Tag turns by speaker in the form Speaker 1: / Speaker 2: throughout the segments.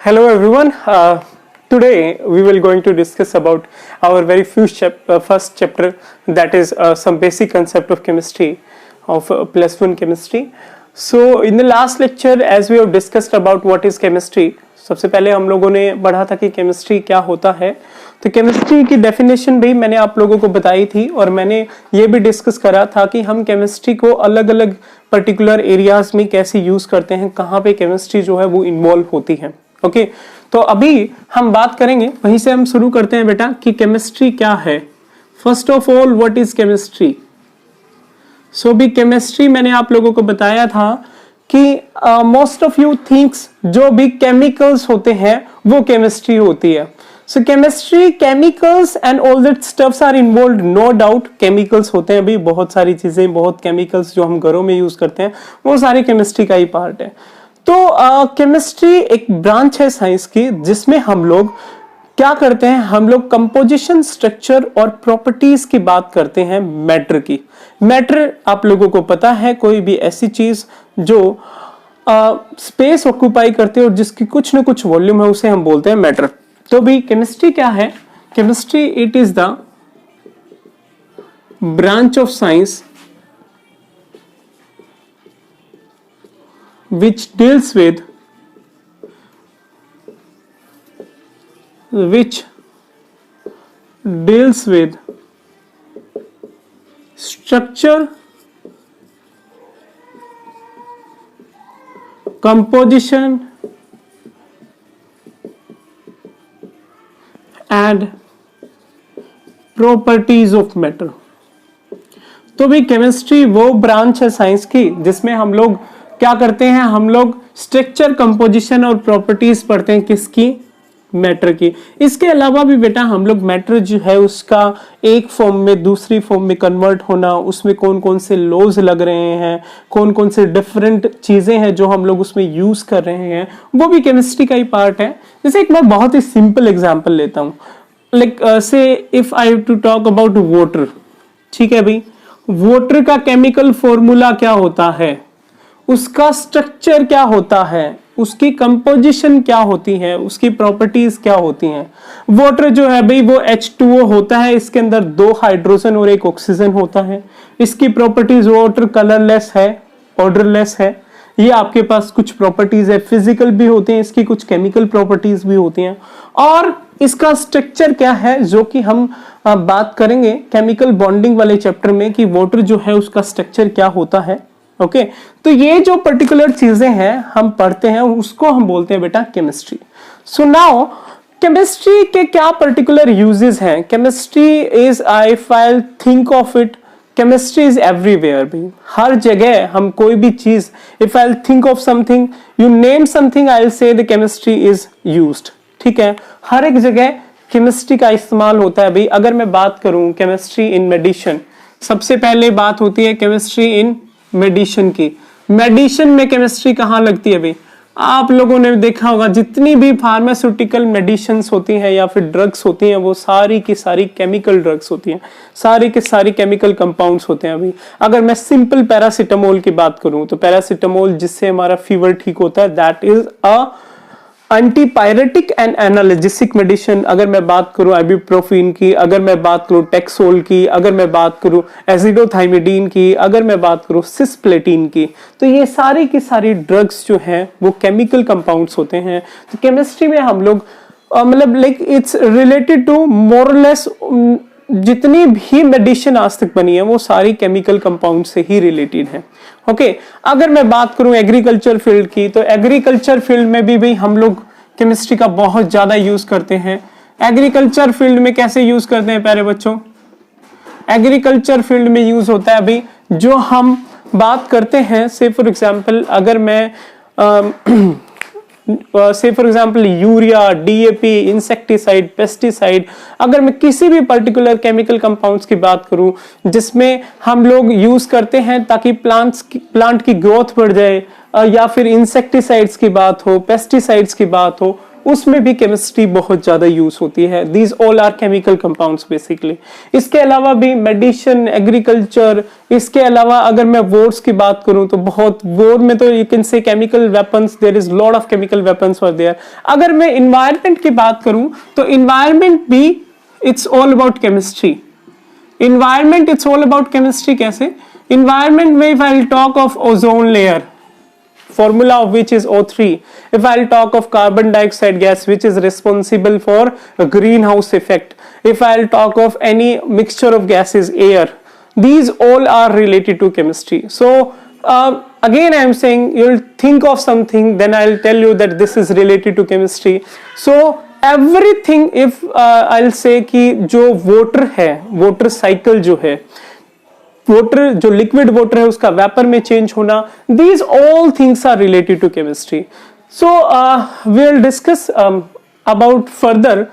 Speaker 1: Hello everyone. Today we will going to discuss about our very first chapter, that is some basic concept of chemistry of +1 chemistry. So in the last lecture as we have discussed about what is chemistry, सबसे पहले हम लोगों ने पढ़ा था कि chemistry क्या होता है। तो केमिस्ट्री की डेफिनेशन भी मैंने आप लोगों को बताई थी और मैंने ये भी डिस्कस करा था कि हम केमिस्ट्री को अलग अलग पर्टिकुलर एरियाज में कैसे यूज करते हैं, कहाँ पे केमिस्ट्री जो है वो इन्वॉल्व होती है। ओके, तो अभी हम बात करेंगे, वहीं से हम शुरू करते हैं बेटा कि केमिस्ट्री क्या है। First of all what is chemistry. So भी केमिस्ट्री मैंने आप लोगों को बताया था कि मोस्ट ऑफ यू थिंक्स जो भी केमिकल्स होते हैं वो केमिस्ट्री होती है। So chemistry, chemicals and all that stuffs are involved, no doubt chemicals होते हैं भी, बहुत सारी चीजें, बहुत केमिकल्स जो हम घरों में यूज करते हैं वो सारी केमिस्ट्री का ही पार्ट है। तो केमिस्ट्री एक ब्रांच है साइंस की जिसमें हम लोग क्या करते हैं, हम लोग कंपोजिशन, स्ट्रक्चर और प्रॉपर्टीज की बात करते हैं मैटर की। मैटर आप लोगों को पता है कोई भी ऐसी चीज जो स्पेस ऑक्यूपाई करती है और जिसकी कुछ ना कुछ वॉल्यूम है उसे हम बोलते हैं मैटर। तो भी केमिस्ट्री क्या है, chemistry it is the branch of science which deals with structure, composition and properties of matter। तो भी केमिस्ट्री वो ब्रांच है साइंस की जिसमें हम लोग क्या करते हैं, हम लोग स्ट्रक्चर, कंपोजिशन और प्रॉपर्टीज पढ़ते हैं किसकी, मैटर की। इसके अलावा भी बेटा हम लोग मैटर जो है उसका एक फॉर्म में दूसरी फॉर्म में कन्वर्ट होना, उसमें कौन कौन से लॉज लग रहे हैं, कौन कौन से डिफरेंट चीजें हैं जो हम लोग उसमें यूज कर रहे हैं, वो भी केमिस्ट्री का ही पार्ट है। जैसे एक मैं बहुत ही सिंपल एग्जांपल लेता हूँ, like say if I to talk about water, ठीक है भाई, वाटर का केमिकल फॉर्मूला क्या होता है, उसका स्ट्रक्चर क्या होता है, उसकी कंपोजिशन क्या होती है, उसकी प्रॉपर्टीज क्या होती हैं। वाटर जो है भाई वो H2O होता है, इसके अंदर 2 हाइड्रोजन और 1 ऑक्सीजन होता है। इसकी प्रॉपर्टीज, वाटर कलरलेस है, ऑर्डरलेस है, ये आपके पास कुछ प्रॉपर्टीज है, फिजिकल भी होती हैं, इसकी कुछ केमिकल प्रॉपर्टीज भी होती हैं। और इसका स्ट्रक्चर क्या है जो कि हम बात करेंगे केमिकल बॉन्डिंग वाले चैप्टर में कि वाटर जो है उसका स्ट्रक्चर क्या होता है। ओके, तो ये जो पर्टिकुलर चीजें हैं हम पढ़ते हैं उसको हम बोलते हैं बेटा केमिस्ट्री। सो नाउ केमिस्ट्री के क्या पर्टिकुलर यूजेस हैं। Chemistry is, if I think of it, chemistry is everywhere भी, हर जगह हम कोई भी चीज, if I think of something, you name something, I will say the chemistry is used. ठीक है, हर एक जगह केमिस्ट्री का इस्तेमाल होता है भाई। अगर मैं बात करूं केमिस्ट्री इन मेडिसिन, सबसे पहले बात होती है केमिस्ट्री इन मेडिसिन की। मेडिसिन में केमिस्ट्री कहाँ लगती है भाई, आप लोगों ने देखा होगा जितनी भी फार्मास्यूटिकल मेडिसिन्स होती हैं या फिर ड्रग्स होती हैं वो सारी की सारी केमिकल ड्रग्स होती हैं, सारी के सारी केमिकल कंपाउंड्स होते हैं अभी। अगर मैं सिंपल पैरासिटामोल की बात करूं तो पैरासिटामोल जिससे हमारा फीवर ठीक होता है, that is a antipyretic and analgesic medicine. अगर मैं बात करूं आइबुप्रोफेन की, अगर मैं बात करूं टेक्सोल की, अगर मैं बात करूं एजिडोथाइमिडीन की, अगर मैं बात करूं सिस्प्लेटिन की, तो ये सारी की सारी ड्रग्स जो हैं वो केमिकल कंपाउंड्स होते हैं। तो केमिस्ट्री में हम लोग मतलब लाइक इट्स रिलेटेड टू मोर और लेस जितनी भी मेडिसिन आज तक बनी है वो सारी केमिकल कंपाउंड से ही रिलेटेड है। ओके, अगर मैं बात करूं एग्रीकल्चर फील्ड की, तो एग्रीकल्चर फील्ड में भी हम लोग केमिस्ट्री का बहुत ज्यादा यूज करते हैं। एग्रीकल्चर फील्ड में कैसे यूज करते हैं प्यारे बच्चों, एग्रीकल्चर फील्ड में यूज होता है अभी जो हम बात करते हैं, से फॉर एग्जाम्पल अगर मैं से for example urea, DAP, insecticide, pesticide, अगर मैं किसी भी पर्टिकुलर केमिकल कंपाउंड्स की बात करूं जिसमें हम लोग यूज करते हैं ताकि प्लांट की ग्रोथ बढ़ जाए, या फिर इंसेक्टिसाइड्स की बात हो, पेस्टिसाइड्स की बात हो, उसमें भी केमिस्ट्री बहुत ज्यादा यूज होती है। These all are chemical compounds basically. इसके अलावा भी मेडिसिन, एग्रीकल्चर, इसके अलावा अगर मैं वॉर्स की बात करूं तो बहुत वॉर में तो you can say chemical weapons, there is lot of chemical weapons were there. अगर मैं इन्वायरमेंट की बात करूं तो इन्वायरमेंट भी it's all about chemistry. Environment it's all about chemistry. कैसे? इन्वायरमेंट में if I will talk of ozone layer, formula of which is O3. If I'll talk of carbon dioxide gas, which is responsible for a greenhouse effect. If I'll talk of any mixture of gases, air, these all are related to chemistry. So again I am saying, you'll think of something, then I'll tell you that this is related to chemistry. So everything, if I'll say कि जो water है, water cycle जो है, water जो liquid water है उसका vapour में change होना, these all things are related to chemistry. So we will discuss about further.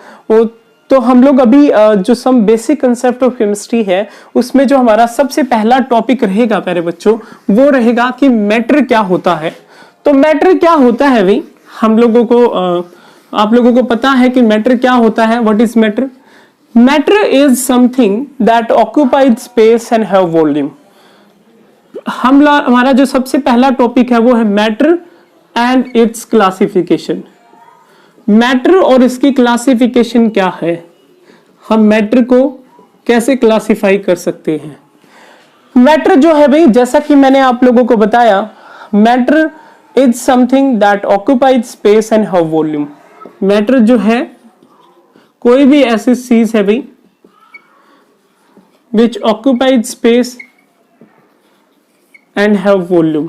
Speaker 1: तो हम लोग अभी जो some basic concept of chemistry है उसमें जो हमारा सबसे पहला टॉपिक रहेगा प्यारे बच्चों, वो रहेगा कि मैटर क्या होता है। तो मैटर क्या होता है भाई, हम लोगों को आप लोगों को पता है कि मैटर क्या होता है। What is matter? Matter is something that occupies space and have volume. हमारा जो सबसे पहला टॉपिक है वो है matter and it's classification. Matter और इसकी क्लासिफिकेशन क्या है, हम मैटर को कैसे क्लासिफाई कर सकते हैं। मैटर जो है भाई, जैसा कि मैंने आप लोगों को बताया, matter is something that occupies space and have volume. Matter जो है कोई भी ऐसी चीज है भाई which occupied space and have volume,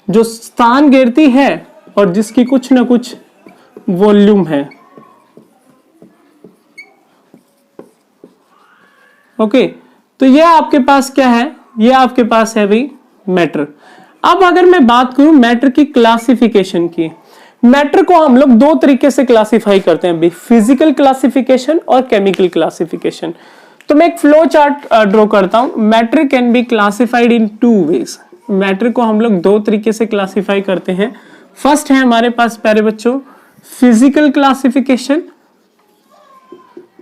Speaker 1: जो स्थान घेरती है और जिसकी कुछ ना कुछ वॉल्यूम है। ओके, तो ये आपके पास क्या है, ये आपके पास है भाई मैटर। अब अगर मैं बात करूं मैटर की क्लासिफिकेशन की, मैटर को हम लोग दो तरीके से क्लासिफाई करते हैं, फिजिकल क्लासिफिकेशन और केमिकल क्लासिफिकेशन। तो मैं एक फ्लो चार्ट ड्रॉ करता हूं। Matter can be classified in two ways. Matter को हम लोग दो तरीके से क्लासिफाई करते हैं। फर्स्ट है हमारे पास प्यारे बच्चों फिजिकल क्लासिफिकेशन,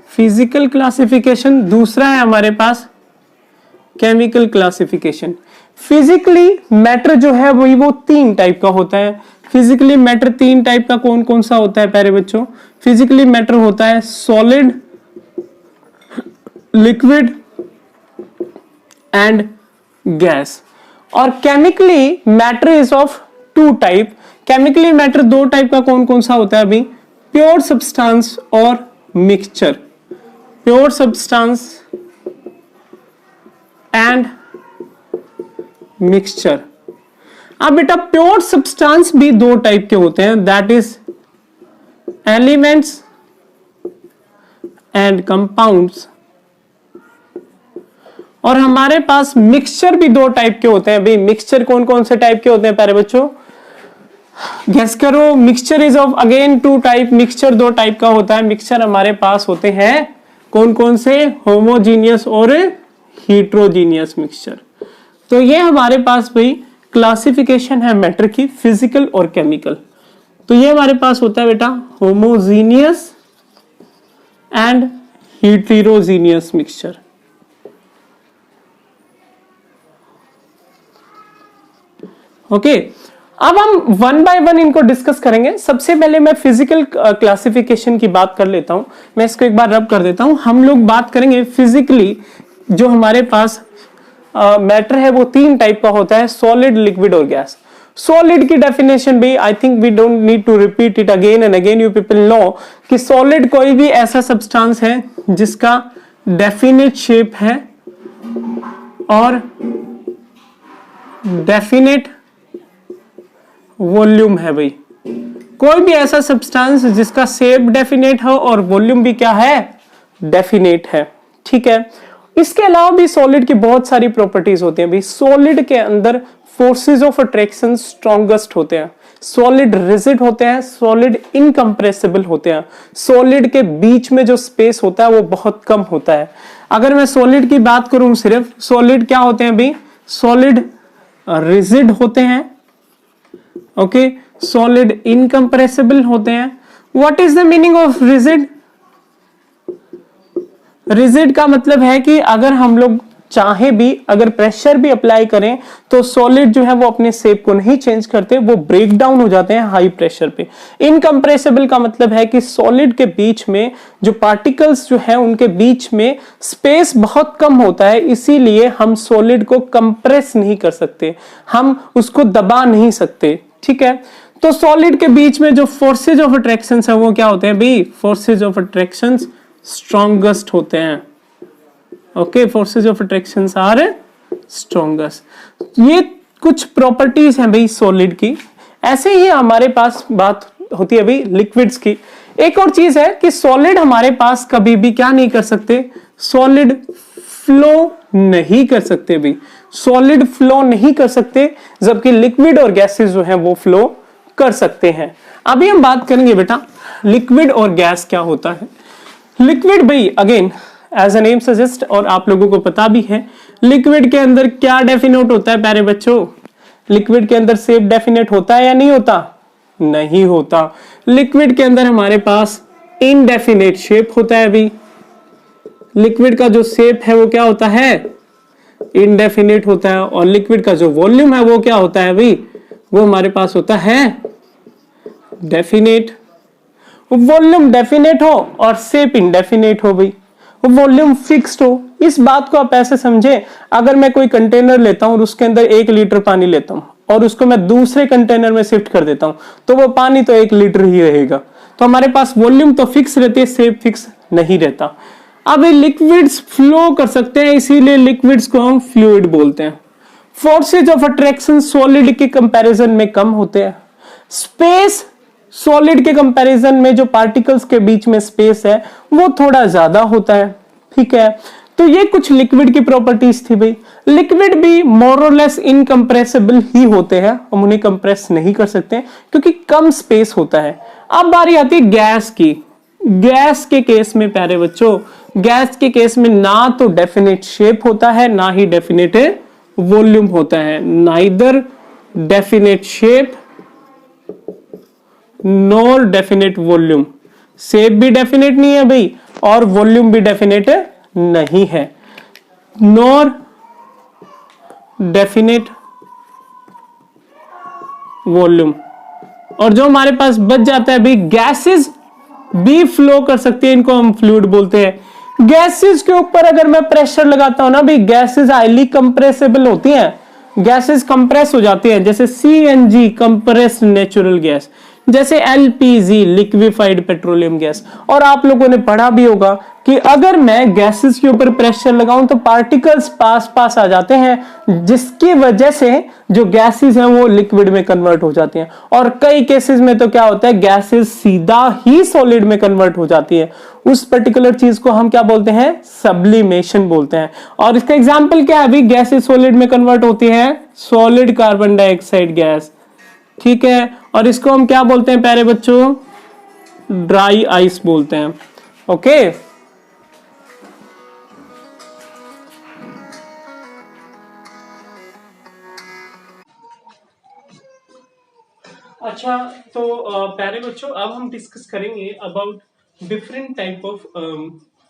Speaker 1: फिजिकल क्लासिफिकेशन। दूसरा है हमारे पास केमिकल क्लासिफिकेशन। फिजिकली मैटर जो है वही वो तीन टाइप का होता है। फिजिकली मैटर तीन टाइप का कौन कौन सा होता है प्यारे बच्चों? फिजिकली मैटर होता है सॉलिड, लिक्विड एंड गैस। और chemically matter is of two type. Chemically matter दो टाइप का कौन कौन सा होता है अभी? प्योर सब्सटेंस और मिक्सचर। Pure substance and mixture. अब बेटा प्योर सब्सटेंस भी दो टाइप के होते हैं, that is elements and compounds. और हमारे पास मिक्सचर भी दो टाइप के होते हैं। भाई मिक्सचर कौन कौन से टाइप के होते हैं प्यारे बच्चों? गेस करो। Mixture is of again two type. Mixture दो टाइप का होता है। मिक्सचर हमारे पास होते हैं कौन कौन से? होमोजीनियस और हीट्रोजीनियस मिक्सचर। तो ये हमारे पास भाई क्लासिफिकेशन है मैटर की, फिजिकल और केमिकल। तो ये हमारे पास होता है बेटा homogeneous and heterogeneous mixture. Okay, अब हम वन बाय वन इनको डिस्कस करेंगे। सबसे पहले मैं फिजिकल क्लासिफिकेशन की बात कर लेता हूं। मैं इसको एक बार रब कर देता हूं। हम लोग बात करेंगे फिजिकली जो हमारे पास मैटर है वो तीन टाइप का होता है, सॉलिड, लिक्विड और गैस। सॉलिड की डेफिनेशन भी I think we don't need to repeat it again and again. You people know कि सॉलिड कोई भी ऐसा सब्सटेंस है जिसका डेफिनेट शेप है और डेफिनेट वॉल्यूम है। भाई कोई भी ऐसा सब्सटेंस जिसका शेप डेफिनेट हो और वॉल्यूम भी क्या है? डेफिनेट है। ठीक है, इसके अलावा भी सॉलिड की बहुत सारी प्रॉपर्टीज होती हैं। भाई सॉलिड के अंदर फोर्सेस ऑफ अट्रैक्शन स्ट्रॉन्गेस्ट होते हैं, सॉलिड रिजिड होते हैं, सॉलिड इनकम्प्रेसिबल होते हैं, सॉलिड के बीच में जो स्पेस होता है वो बहुत कम होता है। अगर मैं सॉलिड की बात करूं, सिर्फ सॉलिड क्या होते हैं भाई? सॉलिड रिजिड होते हैं, ओके, सॉलिड इनकम्प्रेसिबल होते हैं, what is the meaning of rigid? Rigid का मतलब है कि अगर हम लोग चाहे भी, अगर प्रेशर भी अप्लाई करें तो सॉलिड जो है वो अपने शेप को नहीं चेंज करते, वो ब्रेक डाउन हो जाते हैं हाई प्रेशर पे। इनकंप्रेसिबल का मतलब है कि सॉलिड के बीच में जो पार्टिकल्स जो है उनके बीच में स्पेस बहुत कम होता है, इसीलिए हम सॉलिड को कंप्रेस नहीं कर सकते, हम उसको दबा नहीं सकते। ठीक है, तो सॉलिड के बीच में जो फोर्सेज ऑफ अट्रैक्शन है वो क्या होते हैं भाई? फोर्सेज ऑफ अट्रैक्शन स्ट्रॉन्गेस्ट होते हैं। Okay, forces of attraction are strongest. ये कुछ प्रॉपर्टीज हैं भाई सॉलिड की। ऐसे ही हमारे पास बात होती है भाई लिक्विड्स की। एक और चीज है कि सॉलिड हमारे पास कभी भी क्या नहीं कर सकते? सॉलिड फ्लो नहीं कर सकते भाई, सॉलिड फ्लो नहीं कर सकते, जबकि लिक्विड और गैसेस जो है वो फ्लो कर सकते हैं। अभी हम बात करेंगे बेटा लिक्विड और गैस क्या होता है। लिक्विड भाई again as a name suggest, और आप लोगों को पता भी है, लिक्विड के अंदर क्या डेफिनेट होता है प्यारे बच्चों? लिक्विड के अंदर शेप डेफिनेट होता है या नहीं होता? नहीं होता। लिक्विड के अंदर हमारे पास इनडेफिनेट शेप होता है भाई। लिक्विड का जो शेप है वो क्या होता है? इनडेफिनेट होता है। और लिक्विड का जो वॉल्यूम है वो क्या होता है भाई? वो हमारे पास होता है डेफिनेट। वॉल्यूम डेफिनेट हो और शेप इनडेफिनेट हो भाई, वॉल्यूम फिक्स्ड हो। इस बात को आप ऐसे समझे, अगर मैं कोई कंटेनर लेता हूं और उसके अंदर 1 लीटर पानी लेता हूं और उसको मैं दूसरे कंटेनर में शिफ्ट कर देता हूं, तो वो पानी तो 1 लीटर ही रहेगा। तो हमारे पास वॉल्यूम तो फिक्स रहती है, शेप फिक्स नहीं रहता। अब ये लिक्विड्स फ्लो कर सकते हैं, इसीलिए लिक्विड्स को हम फ्लूइड बोलते हैं। फोर्सेज ऑफ अट्रैक्शन सॉलिड के कंपैरिजन में कम होते हैं। स्पेस सॉलिड के कंपैरिजन में जो पार्टिकल्स के बीच में स्पेस है वो थोड़ा ज्यादा होता है। ठीक है, तो ये कुछ लिक्विड की प्रॉपर्टीज थी भाई। लिक्विड भी मोर और लेस इनकंप्रेसिबल ही होते हैं, हम उन्हें कंप्रेस नहीं कर सकते क्योंकि कम स्पेस होता है। अब बारी आती है गैस की। गैस के केस में प्यारे बच्चों, गैस के केस में ना तो डेफिनेट शेप होता है ना ही डेफिनेट वॉल्यूम होता है। Neither definite shape nor definite volume. Shape भी डेफिनेट नहीं है भाई और वॉल्यूम भी डेफिनेट नहीं है। Nor definite volume. और जो हमारे पास बच जाता है भाई, गैसेस भी फ्लो कर सकती है, इनको हम फ्लूइड बोलते हैं। गैसेस के ऊपर अगर मैं प्रेशर लगाता हूं ना भाई, गैसेस हाईली कंप्रेसिबल होती हैं, गैसेस कंप्रेस हो जाती हैं। जैसे सीएनजी कंप्रेस्ड नेचुरल गैस, जैसे एलपीजी लिक्विफाइड पेट्रोलियम गैस। और आप लोगों ने पढ़ा भी होगा कि अगर मैं गैसेस के ऊपर प्रेशर लगाऊं तो पार्टिकल्स पास पास आ जाते हैं, जिसकी वजह से जो गैसेस हैं वो लिक्विड में कन्वर्ट हो जाती हैं। और कई केसेस में तो क्या होता है, गैसेस सीधा ही सॉलिड में कन्वर्ट हो जाती है। उस पर्टिकुलर चीज को हम क्या बोलते हैं? सब्लिमेशन बोलते हैं। और इसका एग्जांपल क्या है? अभी गैसेस सॉलिड में कन्वर्ट होती है, सॉलिड कार्बन डाइऑक्साइड गैस। ठीक है, और इसको हम क्या बोलते हैं प्यारे बच्चों? ड्राई आइस बोलते हैं। ओके, अच्छा, तो प्यारे बच्चों अब हम डिस्कस करेंगे about different type of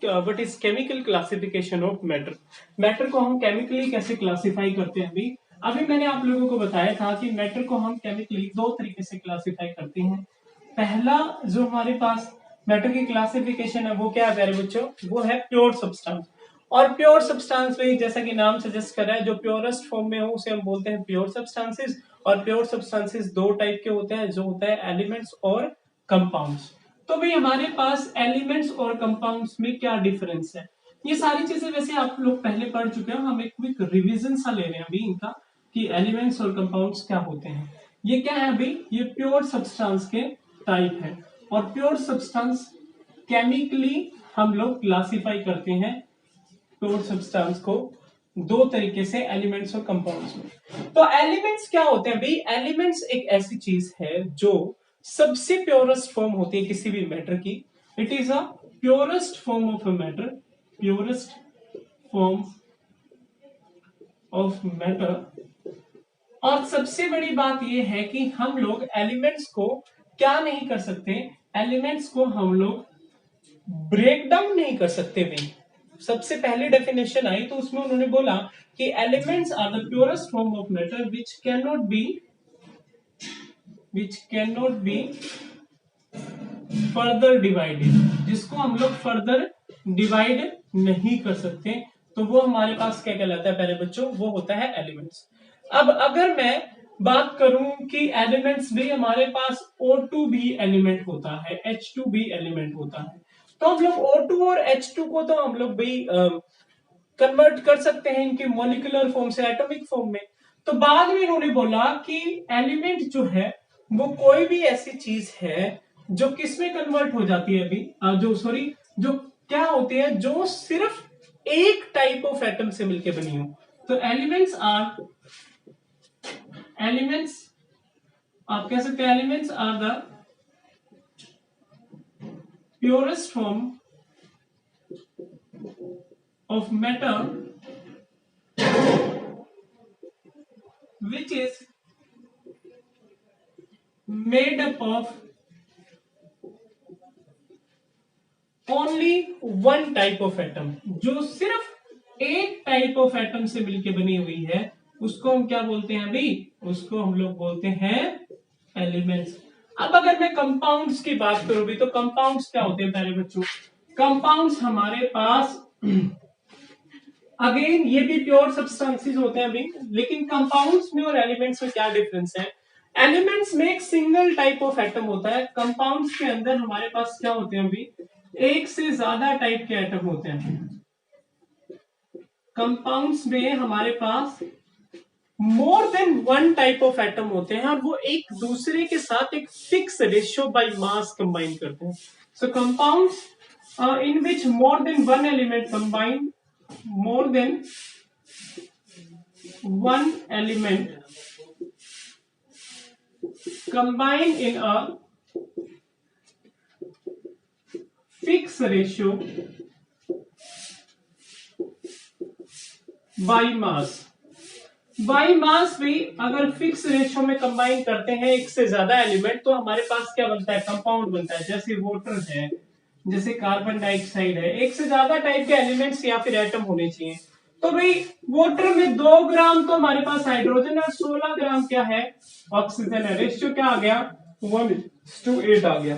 Speaker 1: what is chemical classification of matter. Matter को हम केमिकली कैसे क्लासिफाई करते हैं। अभी अभी मैंने आप लोगों को बताया था कि मैटर को हम केमिकली 2 तरीके से क्लासिफाई करते हैं। पहला जो हमारे पास मैटर की क्लासिफिकेशन है वो क्या है प्यारे बच्चों? वो है प्योर सब्सटेंस। और प्योर सब्सटेंस में जैसा कि नाम सजेस्ट कर रहा है, जो प्योरेस्ट फॉर्म में हो उसे हम बोलते हैं प्योर सब्सटेंसेस। और प्योर सब्सटेंसेस 2 टाइप के होते हैं, जो होता है एलिमेंट्स और कंपाउंड्स। तो भाई हमारे पास एलिमेंट्स और कंपाउंड्स में क्या डिफरेंस है, ये सारी चीजें वैसे आप लोग पहले पढ़ चुके हो, हम एक क्विक रिवीजन सा ले रहे हैं अभी इनका कि एलिमेंट्स और कंपाउंड्स क्या होते हैं। ये क्या है भाई? ये प्योर सब्सटेंस के टाइप है। और प्योर सब्सटेंस केमिकली हम लोग क्लासिफाई करते हैं प्योर सब्सटेंस को 2 तरीके से, एलिमेंट्स और कंपाउंड्स में। तो एलिमेंट्स क्या होते हैं भाई? एलिमेंट्स एक ऐसी चीज है जो सबसे प्योरेस्ट फॉर्म होती है किसी भी मैटर की। It is a purest form of a matter, purest form of matter. और सबसे बड़ी बात यह है कि हम लोग एलिमेंट्स को क्या नहीं कर सकते? एलिमेंट्स को हम लोग ब्रेक डाउन नहीं कर सकते भाई। सबसे पहले डेफिनेशन आई तो उसमें उन्होंने बोला कि elements are the purest form of matter which can not be further divided, जिसको हम लोग फर्दर डिवाइड नहीं कर सकते, तो वो हमारे पास क्या कहलाता है पहले बच्चों, वो होता है एलिमेंट्स। अब अगर मैं बात करूं कि एलिमेंट्स भी हमारे पास O2 भी एलिमेंट होता है, H2 भी एलिमेंट होता है, तो हम लोग O2 और H2 को तो हम लोग भी कन्वर्ट कर सकते हैं इनके मॉलिक्यूलर फॉर्म से एटॉमिक फॉर्म में। तो बाद में उन्होंने बोला कि एलिमेंट जो है वो कोई भी ऐसी चीज है जो किस में कन्वर्ट हो जाती है अभी जो क्या होती है, जो सिर्फ एक टाइप ऑफ एटम से मिलकर बनी हो। तो एलिमेंट्स आप कह सकते हैं elements are the purest form of matter which is made up of only one type of atom, जो सिर्फ एक टाइप ऑफ एटम से मिलकर बनी हुई है, उसको हम क्या बोलते हैं अभी, उसको हम लोग बोलते हैं एलिमेंट्स। अब अगर मैं कंपाउंड्स की बात करूं भी, तो कंपाउंड्स क्या होते हैं पहले बच्चों, कंपाउंड्स हमारे पास अगेन ये भी प्योर सब्सटेंसेस होते हैं अभी, लेकिन कंपाउंड्स में और एलिमेंट्स में क्या डिफरेंस है। एलिमेंट्स में एक सिंगल टाइप ऑफ एटम होता है, कंपाउंड्स के अंदर हमारे पास क्या होते हैं अभी, एक से ज्यादा टाइप के एटम होते हैं। कंपाउंड्स में हमारे पास more than one type of atom होते हैं और वो एक दूसरे के साथ एक fix ratio by mass combine करते हैं। So compounds in which more than one element combine in a fixed ratio by mass भी अगर फिक्स रेशियो में कंबाइन करते हैं एक से ज्यादा एलिमेंट, तो हमारे पास क्या बनता है, कंपाउंड बनता है। जैसे वाटर है, जैसे कार्बन डाइऑक्साइड है, एक से ज्यादा टाइप के एलिमेंट्स या फिर एटम होने चाहिए। तो भाई वाटर में 2 ग्राम तो हमारे पास हाइड्रोजन और 16 ग्राम क्या है, ऑक्सीजन है। रेशियो क्या आ गया, 1:8 आ गया।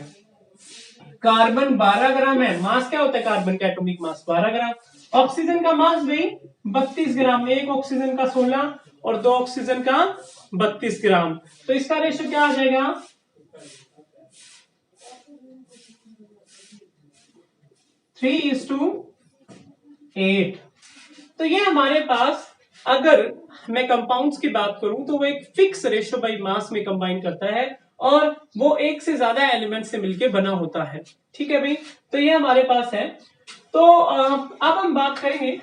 Speaker 1: कार्बन 12 ग्राम है, मास क्या होता है कार्बन का, एटॉमिक मास 12 ग्राम। ऑक्सीजन का मास भी 32 ग्राम, एक ऑक्सीजन का 16 और 2 ऑक्सीजन का 32 ग्राम। तो इसका रेशियो क्या आ जाएगा, 3:8। तो ये हमारे पास, अगर मैं कंपाउंड्स की बात करूं तो वो एक फिक्स रेशियो बाय मास में कंबाइन करता है और वो एक से ज्यादा एलिमेंट से मिलके बना होता है। ठीक है भाई, तो ये हमारे पास है। तो अब हम बात करेंगे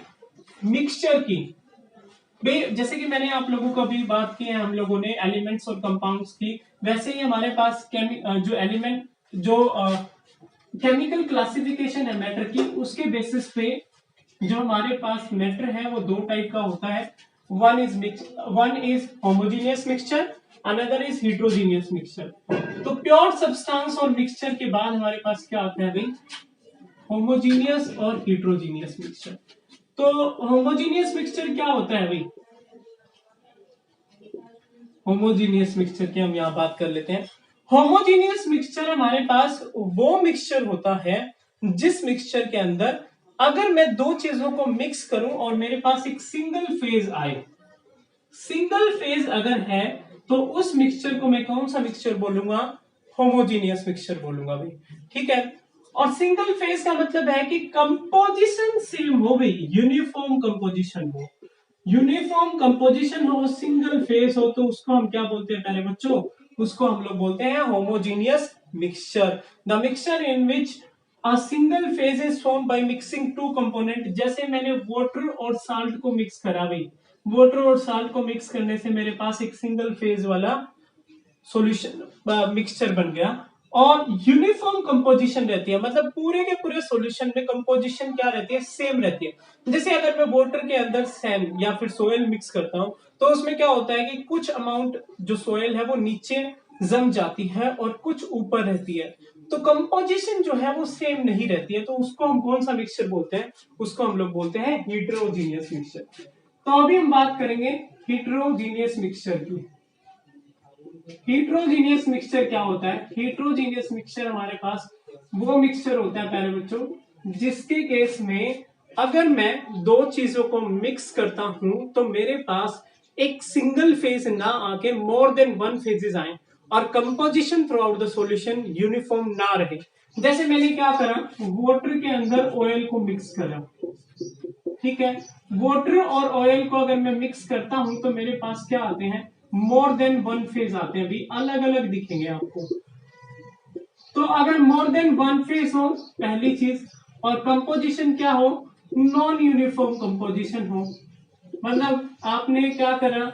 Speaker 1: मिक्सचर की। भाई जैसे कि मैंने आप लोगों को अभी बात की है हम लोगों ने एलिमेंट्स और कंपाउंड्स की, वैसे ही हमारे पास केमिकल क्लासिफिकेशन है मैटर की, उसके बेसिस पे जो हमारे पास मैटर है वो 2 टाइप का होता है। One is homogeneous mixture, another is heterogeneous mixture. तो प्योर सब्सटेंस और मिक्सचर के बाद हमारे पास क्या आता है भाई, होमोजीनियस और हिट्रोजीनियस मिक्सचर। तो होमोजीनियस मिक्सचर क्या होता है भाई, होमोजीनियस मिक्सचर की हम यहां बात कर लेते हैं। होमोजीनियस मिक्सचर हमारे पास वो मिक्सचर होता है जिस मिक्सचर के अंदर अगर मैं 2 चीजों को मिक्स करूं और मेरे पास एक सिंगल फेज आए, सिंगल फेज अगर है तो उस मिक्सचर को मैं कौन सा मिक्सचर बोलूंगा, होमोजीनियस मिक्सचर बोलूंगा भाई। ठीक है, और सिंगल फेज का मतलब है कि कंपोजिशन सेम हो गई, यूनिफॉर्म कंपोजिशन हो, यूनिफॉर्म कंपोजिशन हो, सिंगल फेज हो, तो उसको हम क्या बोलते हैं पहले बच्चों, उसको हम लोग बोलते हैं homogeneous mixture. The mixture in which a single phase is form by mixing 2 component. जैसे मैंने वाटर और साल्ट को मिक्स करा भाई, वाटर और साल्ट को मिक्स करने से मेरे पास एक सिंगल फेज वाला सॉल्यूशन मिक्सचर बन गया और यूनिफॉर्म कंपोजिशन रहती है, मतलब पूरे के पूरे सॉल्यूशन में कंपोजिशन क्या रहती है, सेम रहती है। जैसे अगर मैं वाटर के अंदर सैंड या फिर सोयल मिक्स करता हूं तो उसमें क्या होता है कि कुछ अमाउंट जो सोयल है वो नीचे जम जाती है और कुछ ऊपर रहती है। तो कंपोजिशन जो है वो सेम नहीं रहती है, तो उसको हम कौन सा मिक्सचर बोलते हैं? उसको हम लोग बोलते हैं हीट्रोजीनियस मिक्सचर। तो अभी हम बात करेंगे हीट्रोजीनियस मिक्सचर की। हीट्रोजीनियस मिक्सचर क्या होता है? हीट्रोजीनियस मिक्सचर हमारे पास वो मिक्सचर होता है प्यारे बच्चों जिसके केस में अगर मैं दो चीजों को मिक्स करता हूं तो मेरे पास एक सिंगल फेज ना आके मोर देन वन फेजेस आए और composition through out the solution uniform ना रहे। जैसे मैंने क्या करा, वाटर के अंदर ऑयल को मिक्स करा, ठीक है। वाटर और ऑयल को अगर मैं मिक्स करता हूं तो मेरे पास क्या आते हैं? मोर देन वन फेज आते हैं, अभी अलग अलग दिखेंगे आपको। तो अगर मोर देन वन फेज हो पहली चीज, और कंपोजिशन क्या हो? नॉन यूनिफॉर्म कंपोजिशन हो, मतलब आपने क्या करा,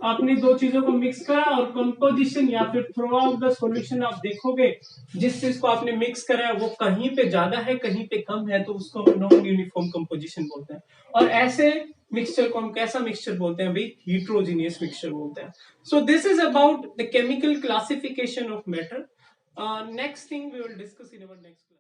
Speaker 1: आपने दो चीजों को मिक्स करा और कंपोजिशन या फिर थ्रू आउट द सॉल्यूशन आप देखोगे जिस चीज को आपने मिक्स करा है वो कहीं पे ज्यादा है कहीं पे कम है, तो उसको हम नॉन यूनिफॉर्म कंपोजिशन बोलते हैं। और ऐसे मिक्सचर को हम कैसा मिक्सचर बोलते हैं भाई? हीट्रोजीनियस मिक्सचर बोलते हैं। So this is about the chemical classification of matter. Next thing we will discuss in our next class.